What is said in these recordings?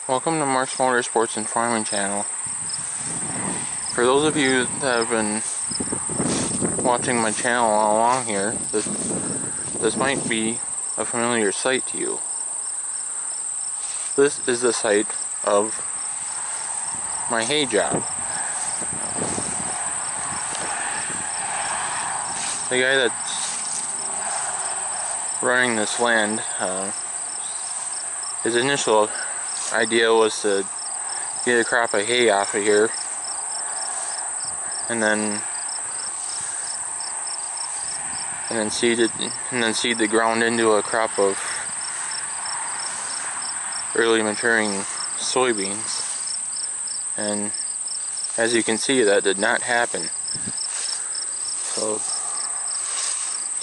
Welcome to Mark's Motorsports and Farming channel. For those of you that have been watching my channel all along here, this might be a familiar sight to you. This is the site of my hay job. The guy that's running this land, his initial idea was to get a crop of hay off of here and then seed the ground into a crop of early maturing soybeans. And as you can see, that did not happen. So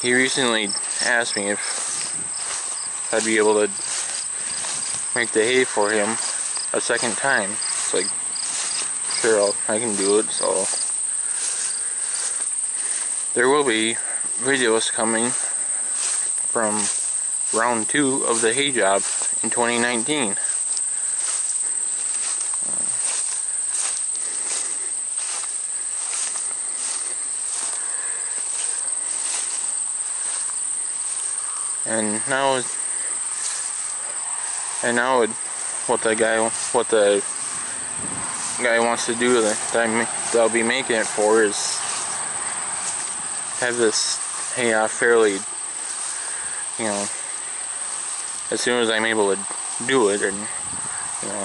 he recently asked me if I'd be able to make the hay for him a second time. It's like, sure, I can do it. So there will be videos coming from round 2 of the hay job in 2019. And now what the guy wants to do that I'll be making it for is have this hay off fairly, as soon as I'm able to do it, and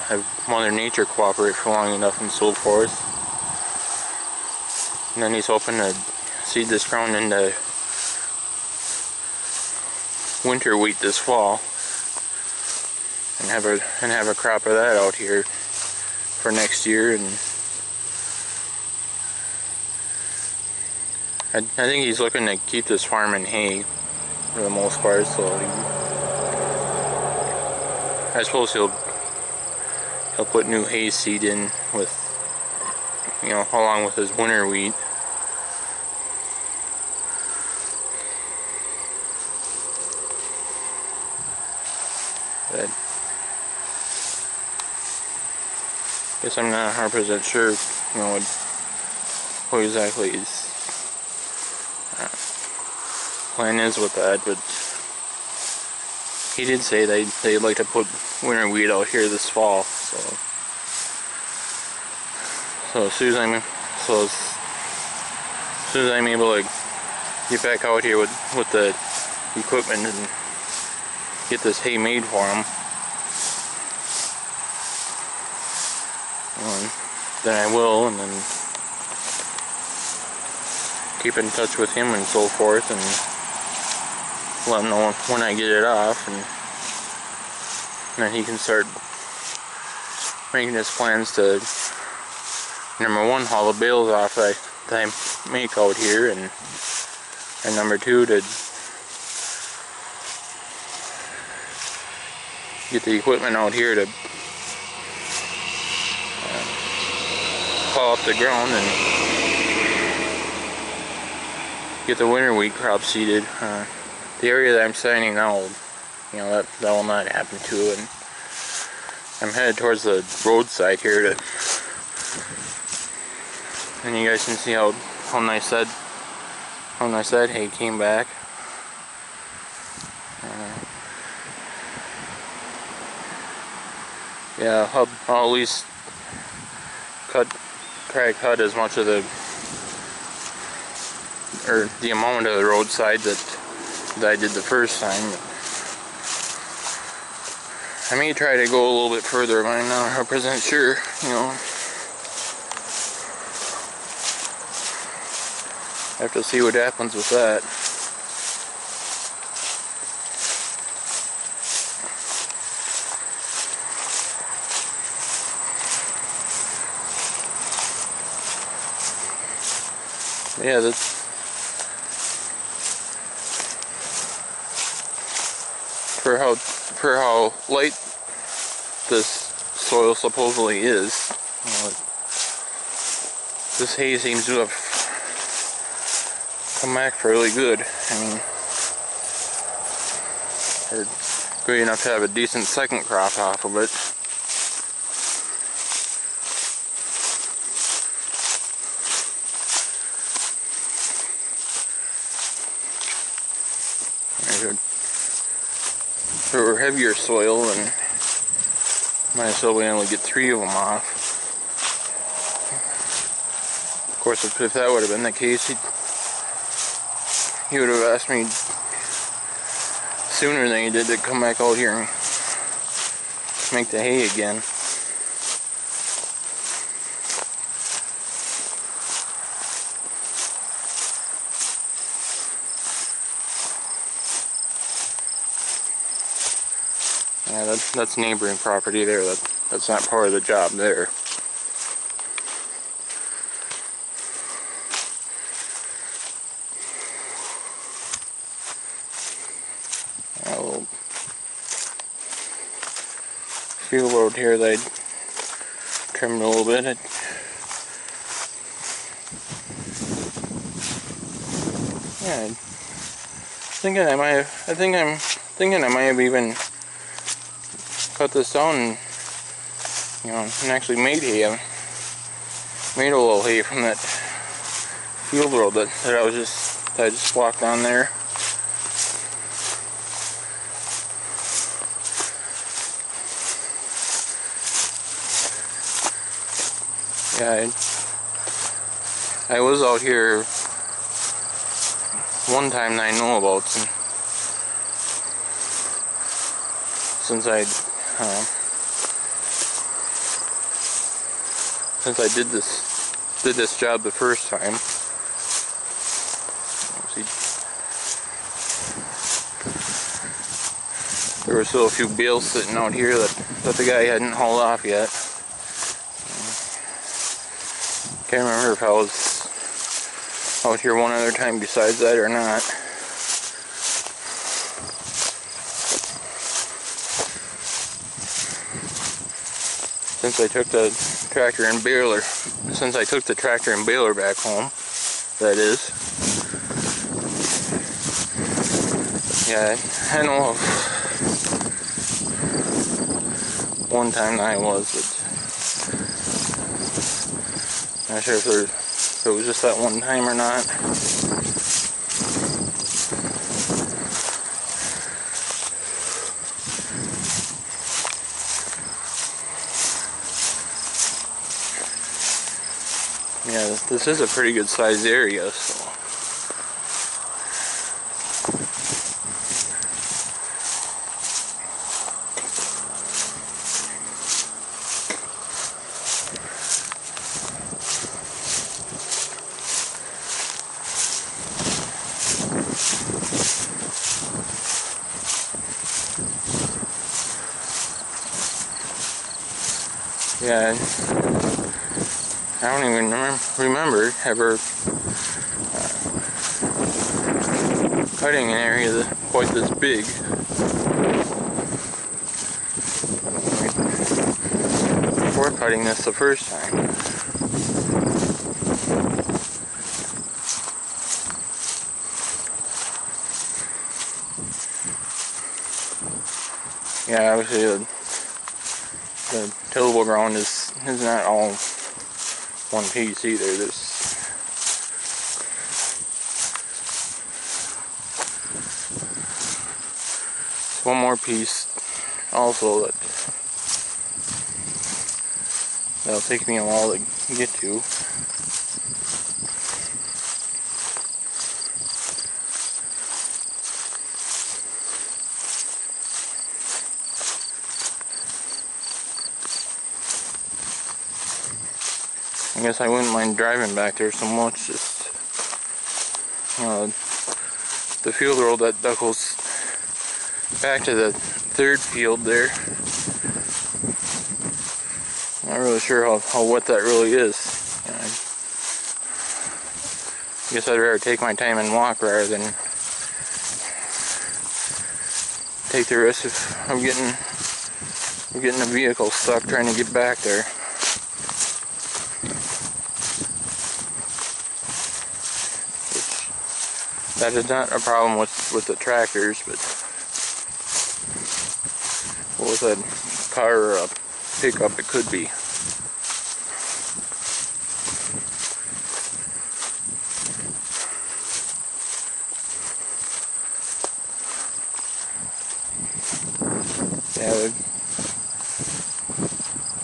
have Mother Nature cooperate for long enough and so forth. And then he's hoping to seed this ground into winter wheat this fall and have a crop of that out here for next year. And I think he's looking to keep this farm in hay for the most part, so I suppose he'll put new hay seed in with, along with his winter wheat. But I guess I'm not 100% sure, what exactly his plan is with that, but he did say they'd like to put winter wheat out here this fall. So as soon as I'm able to get back out here with the equipment and get this hay made for him, then I will, and then keep in touch with him and so forth, and let him know when I get it off, and then he can start making his plans to, number 1, haul the bales off that I make out here, and number 2, to get the equipment out here to plow up the ground and get the winter wheat crop seeded. The area that I'm standing now, that will not happen too, and I'm headed towards the roadside here and you guys can see how nice that hay came back. Yeah, I'll at least try to cut as much of the amount of the roadside that I did the first time. I may try to go a little bit further, but I'm not 100% sure, I have to see what happens with that. Yeah, for how light this soil supposedly is, this hay seems to have come back fairly good. I mean, good enough to have a decent second crop off of it. or heavier soil, and might as well be able to get 3 of them off. Of course, if that would have been the case, he would have asked me sooner than he did to come back out here and make the hay again. Yeah, that's neighboring property there. That's not part of the job there. A little field road here that I trimmed a little bit. Yeah, I'm thinking I might have even cut this down and, and actually made hay. I made a little hay from that field road that I just walked on there. Yeah, I was out here one time that I know about, since I did this job the first time. There were still a few bales sitting out here that the guy hadn't hauled off yet. Can't remember if I was out here one other time besides that or not. Since I took the tractor and baler back home, that is. Yeah, I know of one time that I was, but I'm not sure if it was just that one time or not. Yeah, this is a pretty good sized area, so. Yeah, I don't even remember ever cutting an area quite this big. Before cutting this the first time. Yeah, obviously the tillable ground is not all one piece either. There's one more piece also that'll take me a while to get to. I guess I wouldn't mind driving back there so much, just, the field road that goes back to the third field there. Not really sure how wet that really is. I guess I'd rather take my time and walk rather than take the risk of getting a vehicle stuck trying to get back there. That is not a problem with the tractors, but what was that, car or a pickup it could be.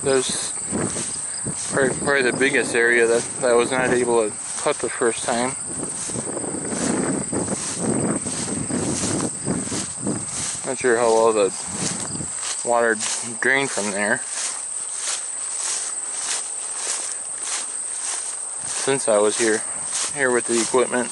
There's probably the biggest area that I was not able to cut the first time. Not sure how well the water drained from there, since I was here with the equipment.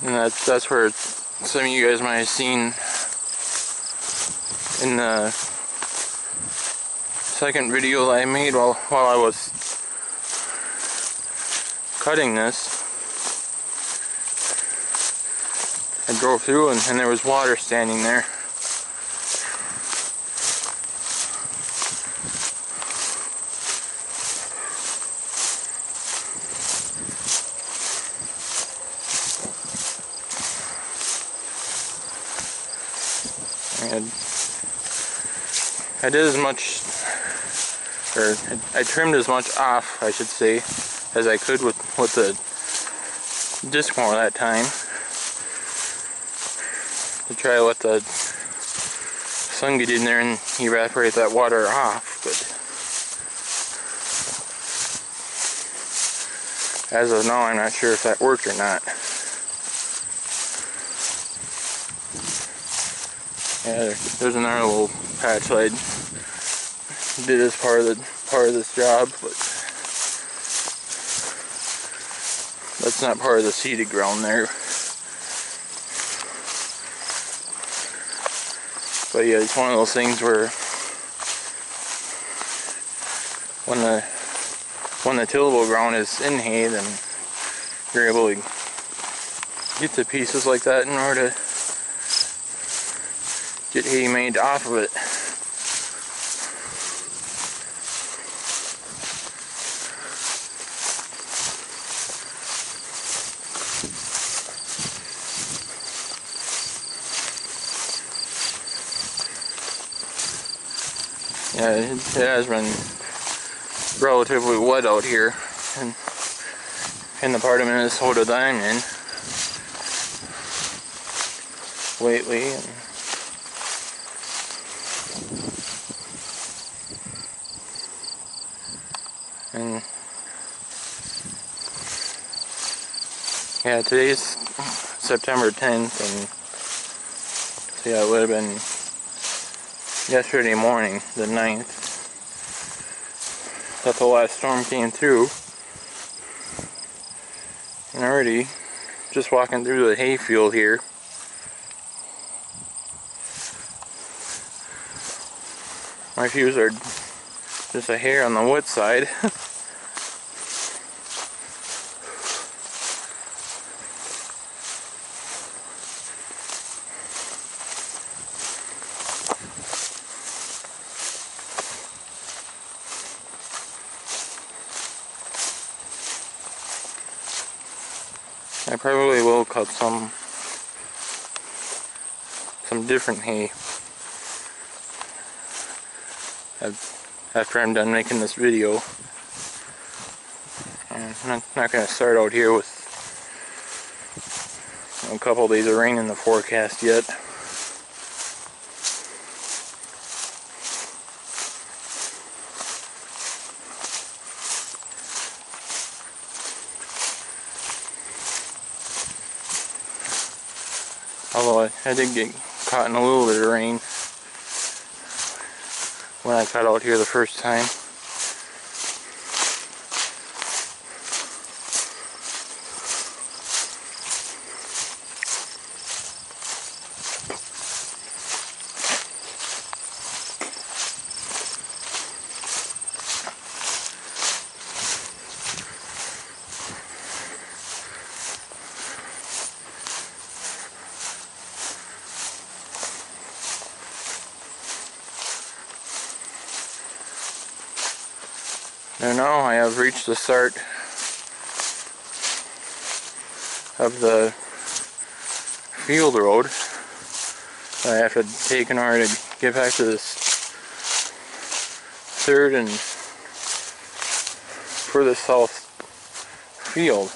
And that's where some of you guys might have seen in the second video that I made while I was cutting this. I drove through and there was water standing there. And I did as much, or I trimmed as much off, I should say, as I could with the disc mower that time, to try to let the sun get in there and evaporate that water off. But as of now, I'm not sure if that worked or not. Yeah, there's another little patch I did as part of this job, but that's not part of the seeded ground there. But yeah, it's one of those things where when the tillable ground is in hay, then you're able to get to pieces like that in order to get hay made off of it. Yeah, it has been relatively wet out here in the part of Minnesota that I'm in lately. And yeah, today's September 10th, and so yeah, it would have been yesterday morning, the 9th, that the last storm came through. And already, just walking through the hayfield here, my views are just a hair on the wet side. I probably will cut some different hay after I'm done making this video. And I'm not going to start out here with a couple days of rain in the forecast yet. Although I did get caught in a little bit of rain when I cut out here the first time. And now I have reached the start of the field road that I have to take in order to get back to this third and furthest south field.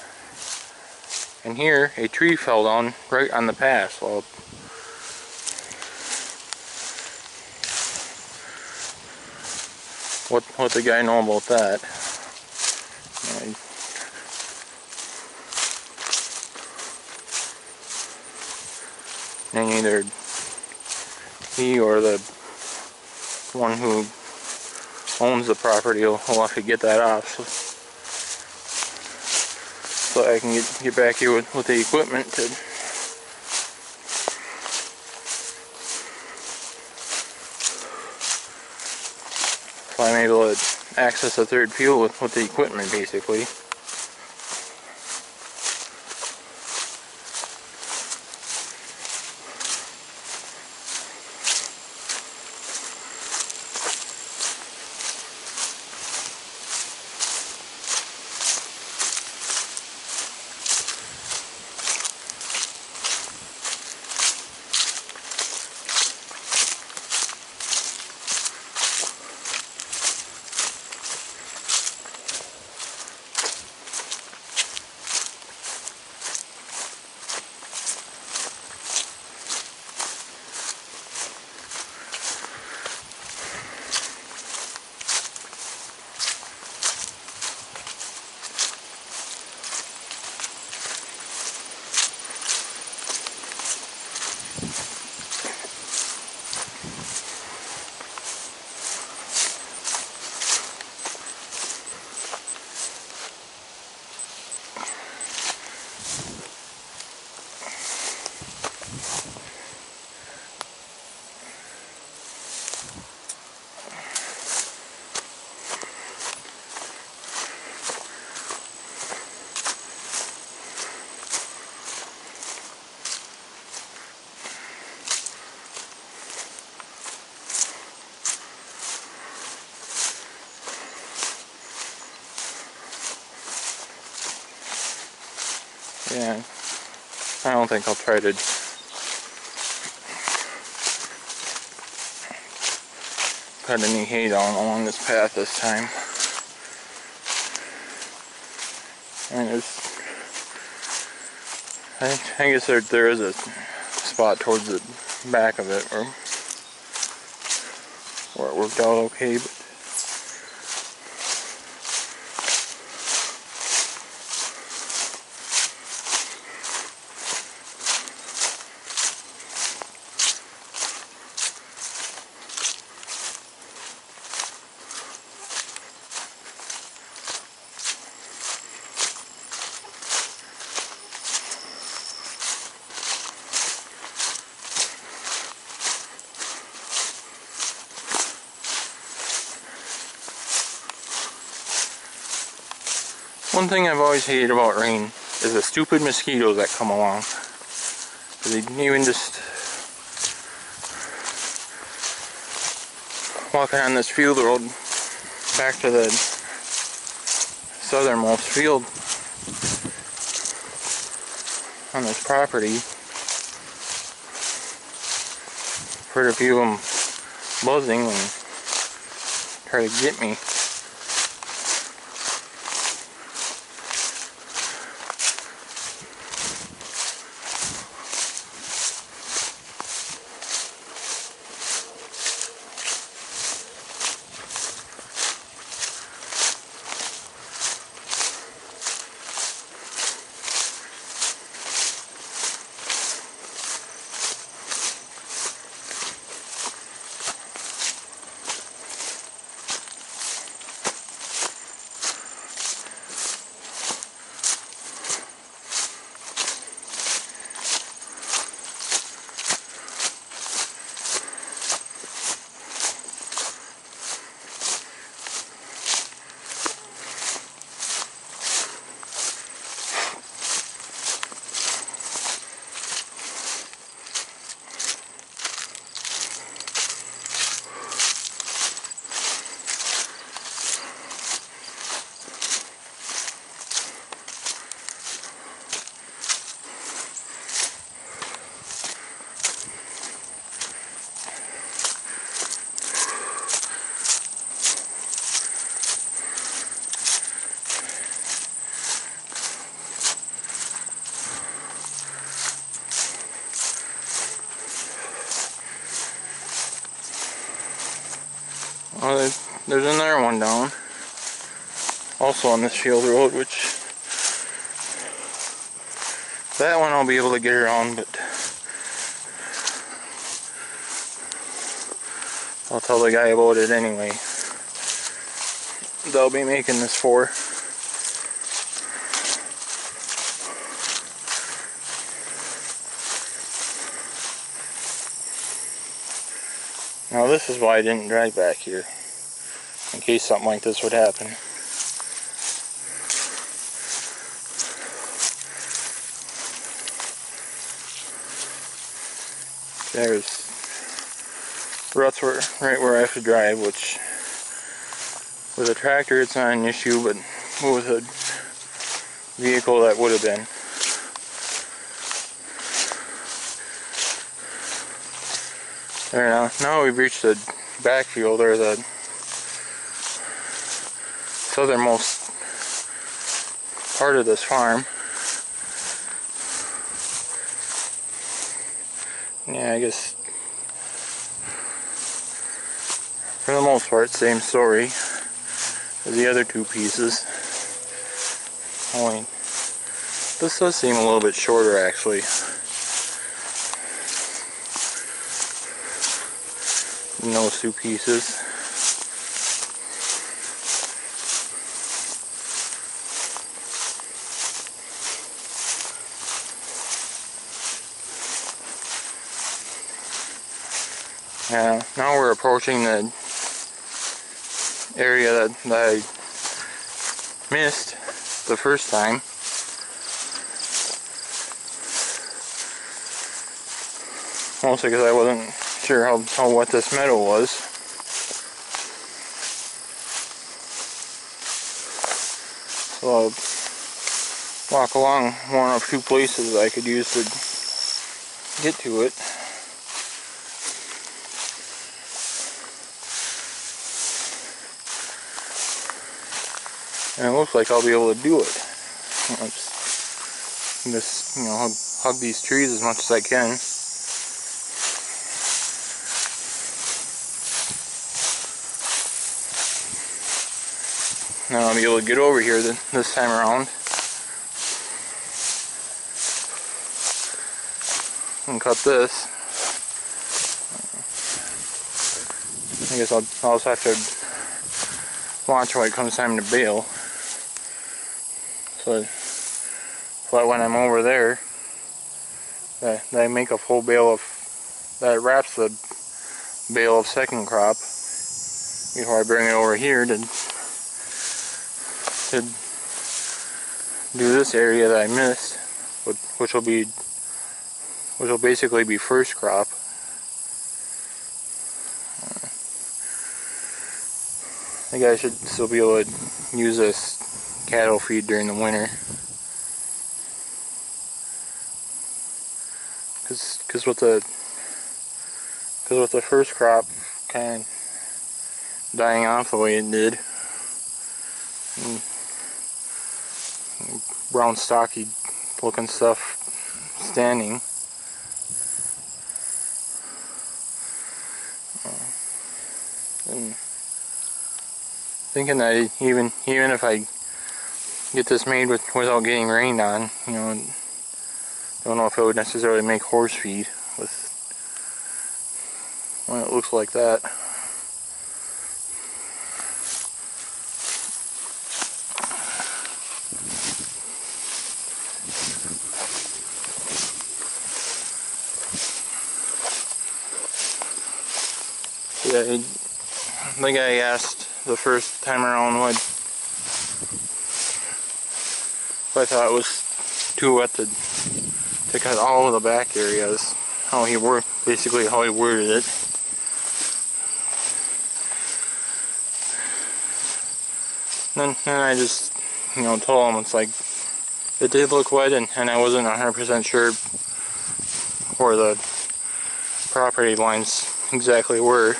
And here, a tree fell down right on the path. Well, what the guy know about that? And either he or the one who owns the property will have to get that off, so I can get back here with the equipment to so I'm able to access a third field with the equipment, basically. Yeah, I don't think I'll try to cut any hay down along this path this time. And I guess there is a spot towards the back of it where it worked out okay, but one thing I've always hated about rain is the stupid mosquitoes that come along. They even just walking on this field road back to the southernmost field on this property. Heard a few of them buzzing and try to get me. there's another one down, also on this field road, which that one I'll be able to get around, but I'll tell the guy about it anyway. They'll be making this for. Now this is why I didn't drive back here, in case something like this would happen. There's ruts right where I have to drive, which with a tractor it's not an issue, but with a vehicle that would have been. There now we've reached the backfield, or the southernmost part of this farm. Yeah, I guess for the most part, same story as the other two pieces. Only this does seem a little bit shorter, actually, than those two pieces. Now we're approaching the area that I missed the first time. Mostly because I wasn't sure how wet this meadow was. So I'll walk along one of two places I could use to get to it. And it looks like I'll be able to do it. I'll just hug these trees as much as I can. Now I'll be able to get over here this time around and cut this. I guess I'll also have to watch when it comes time to bale. So that when I'm over there, that I make a full bale of, that wraps the bale of second crop before I bring it over here to do this area that I missed, which will basically be first crop. I think I should still be able to use this cattle feed during the winter, because with the first crop kind of dying off the way it did, and brown stocky looking stuff standing, and thinking that even if I get this made without getting rained on, don't know if it would necessarily make horse feed when it looks like that. Yeah, I think I asked the first time around what I thought it was too wet to cut all of the back areas. Basically how he worded it. Then I just, told him it's like, it did look wet, and I wasn't 100% sure where the property lines exactly were.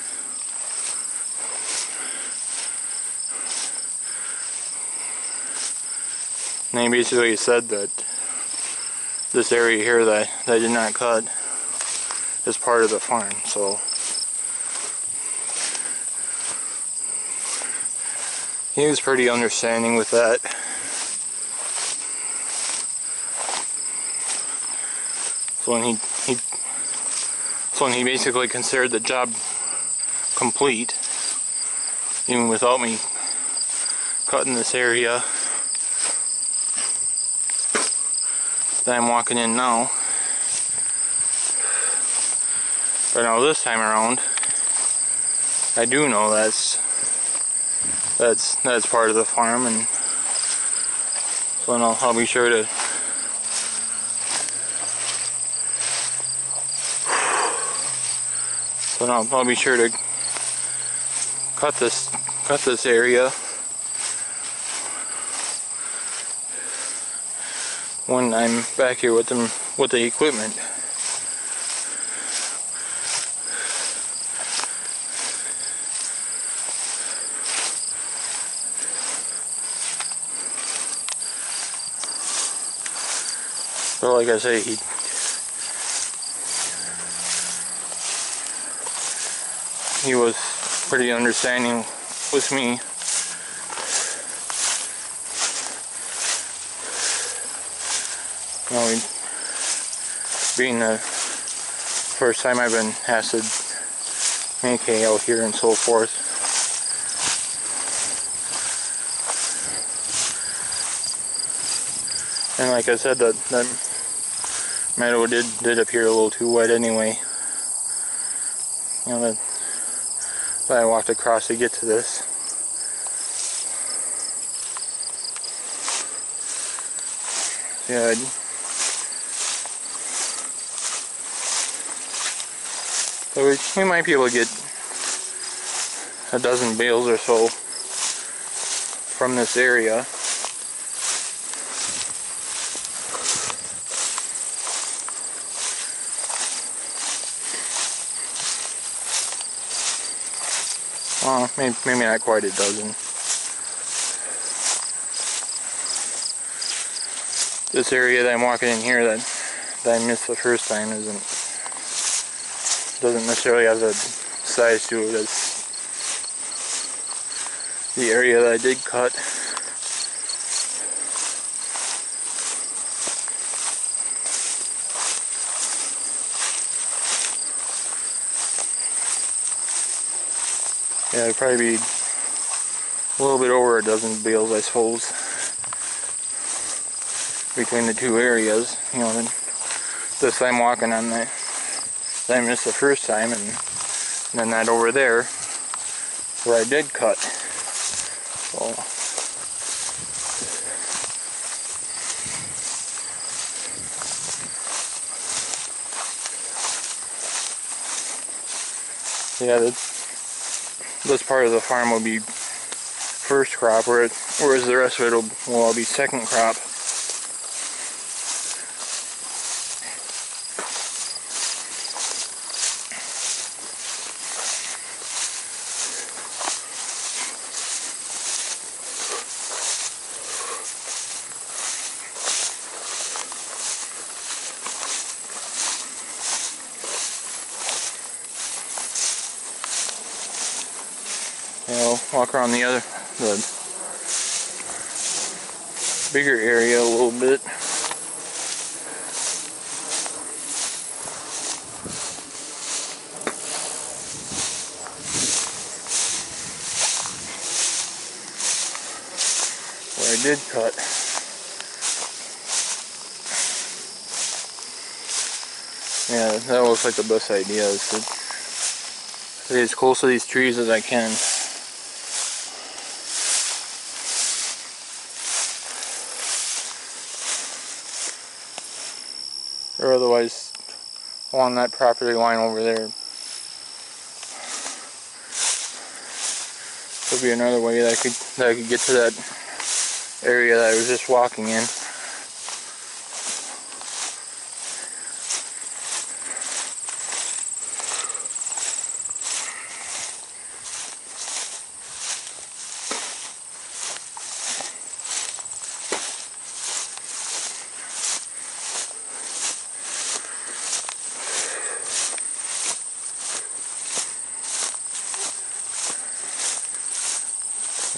And he basically said that this area here that I did not cut is part of the farm, so he was pretty understanding with that. So when he basically considered the job complete, even without me cutting this area that I'm walking in now. But now this time around, I do know that's part of the farm, and so now I'll be sure to cut this area when I'm back here with the equipment. But like I say, he was pretty understanding with me. You know, being the first time I've been asked to make hay out here and so forth. And like I said, that meadow did appear a little too wet anyway. You know, that I walked across to get to this. Yeah, so we might be able to get a dozen bales or so from this area. Maybe not quite a dozen. This area that I'm walking in here that I missed the first time doesn't necessarily have the size to it as the area that I did cut. Yeah, it'd probably be a little bit over a dozen bales, I suppose, between the two areas. You know, this I'm walking on that I missed the first time, and then that over there where I did cut. So yeah, this part of the farm will be first crop, whereas the rest of it will all be second crop. I'll walk around the bigger area a little bit. Where I did cut. Yeah, that looks like the best idea, is to stay as close to these trees as I can. Or otherwise along that property line over there. Could be another way that I could get to that area that I was just walking in.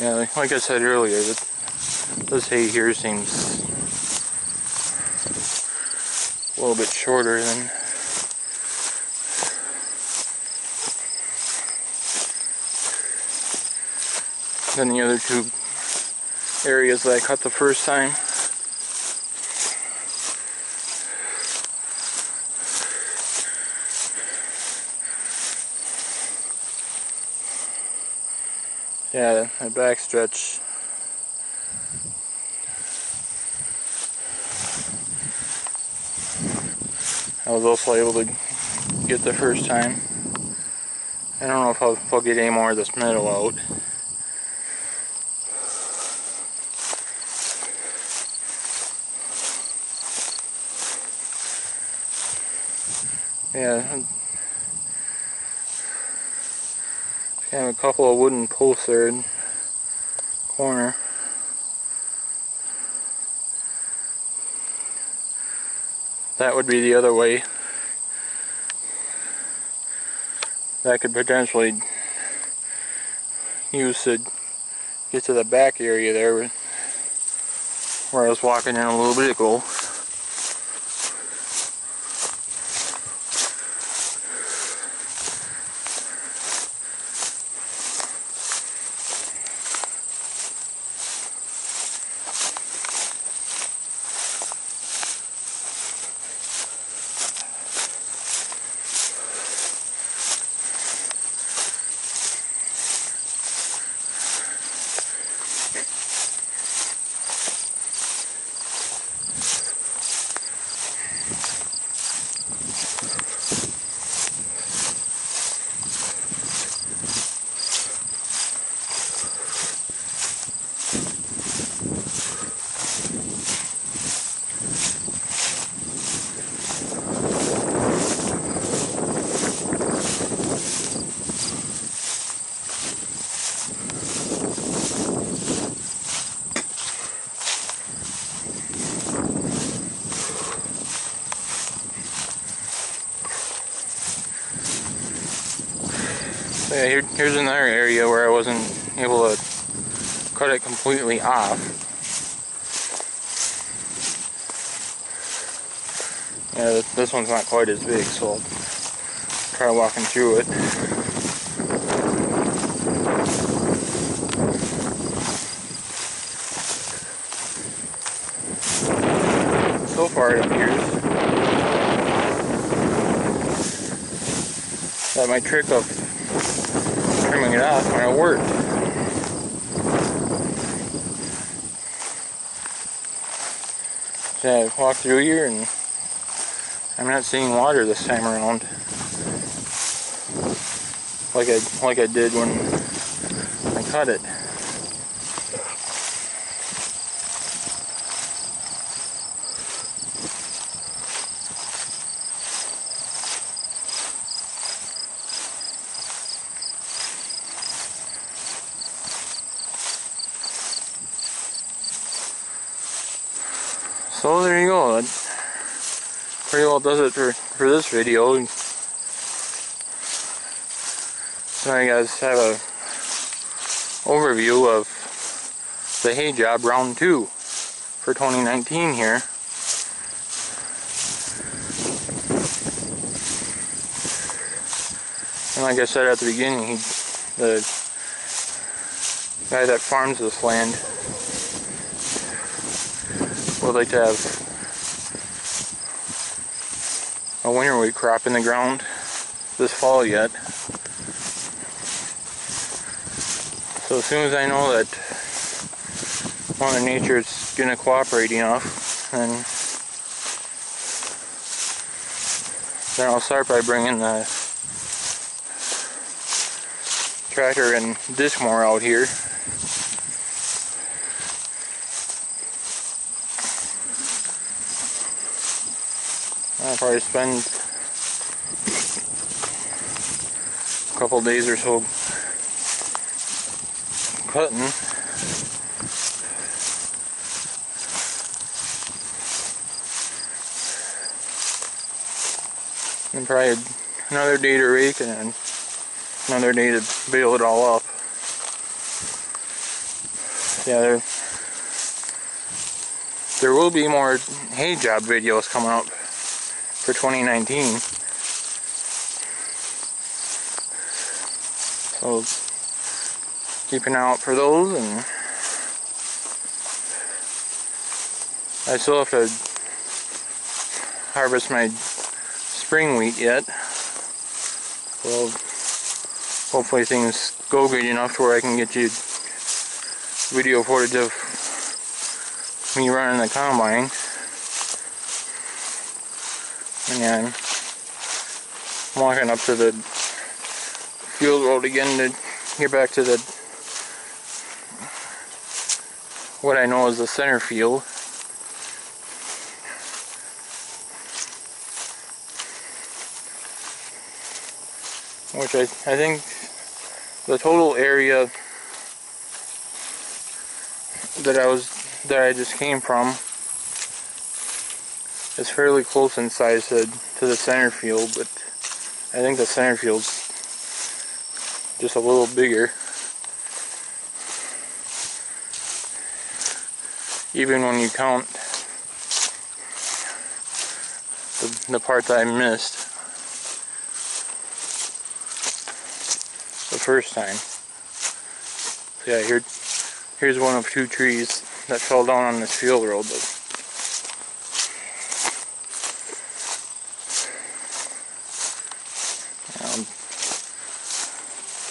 Yeah, like I said earlier, this hay here seems a little bit shorter than the other two areas that I cut the first time. Yeah, that back stretch. I was also able to get the first time. I don't know if I'll get any more of this meadow out. Yeah, I have a couple of wooden posts there in the corner. That would be the other way. That could potentially use to get to the back area there where I was walking in a little bit ago. Yeah, here's another area where I wasn't able to cut it completely off. Yeah, this one's not quite as big, so I'll try walking through it. So far it appears that my trick of trimming it off when it worked. So I walked through here and I'm not seeing water this time around like I did when I cut it. So there you go. That pretty well does it for this video. So you guys have a overview of the hay job round 2 for 2019 here. And like I said at the beginning, the guy that farms this land would like to have a winter wheat crop in the ground this fall yet. So as soon as I know that Mother Nature is going to cooperate enough, then I'll start by bringing the tractor and disc mower out here. I'll probably spend a couple days or so cutting. And probably another day to rake and then another day to bale it all up. Yeah, there will be more hay job videos coming up for 2019. So keep an eye out for those, and I still have to harvest my spring wheat yet. So hopefully things go good enough to where I can get you video footage of me running the combine. And yeah, I'm walking up to the field road again to get back to the what I know is the center field. Which I think the total area that I just came from is fairly close in size to the center field, but I think the center field's just a little bigger. Even when you count the part that I missed the first time. So yeah, here's one of 2 trees that fell down on this field road. But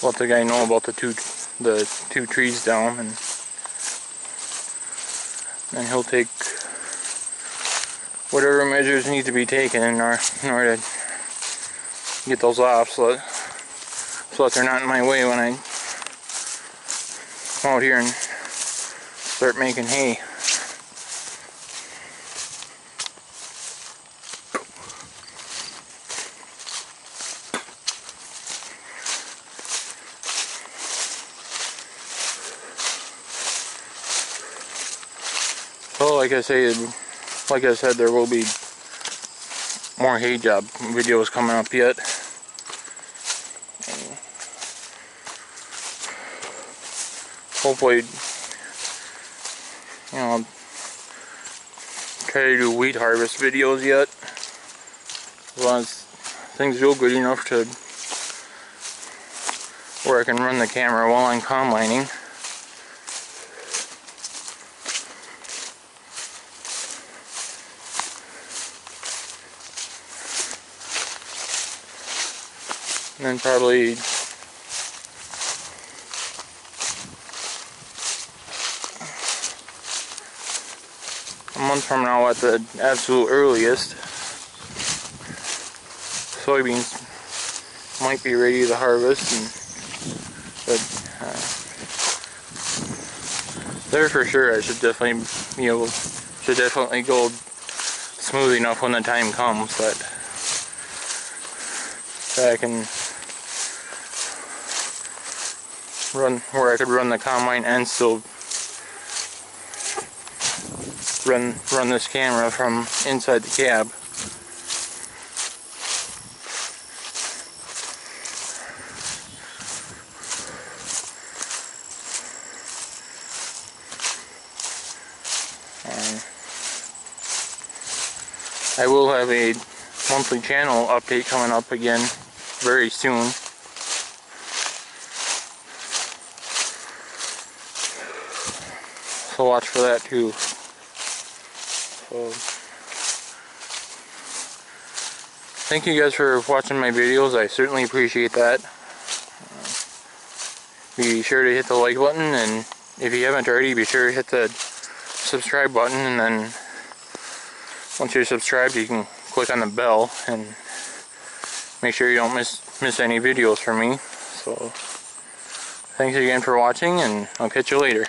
let the guy know about the two trees down, and then he'll take whatever measures need to be taken in order to get those off, so that they're not in my way when I come out here and start making hay. So like I said, there will be more hay job videos coming up yet. And hopefully, you know, I'll try to do wheat harvest videos yet, as long as things feel good enough to where I can run the camera while I'm combining. And then probably a month from now at the absolute earliest, soybeans might be ready to harvest, but there for sure I should definitely go smooth enough when the time comes that I can where I could run the combine and still run this camera from inside the cab. I will have a monthly channel update coming up again very soon. So watch for that too. So, thank you guys for watching my videos. I certainly appreciate that. Be sure to hit the like button, and if you haven't already, be sure to hit the subscribe button, and then once you're subscribed, you can click on the bell and make sure you don't miss any videos from me. So thanks again for watching, and I'll catch you later.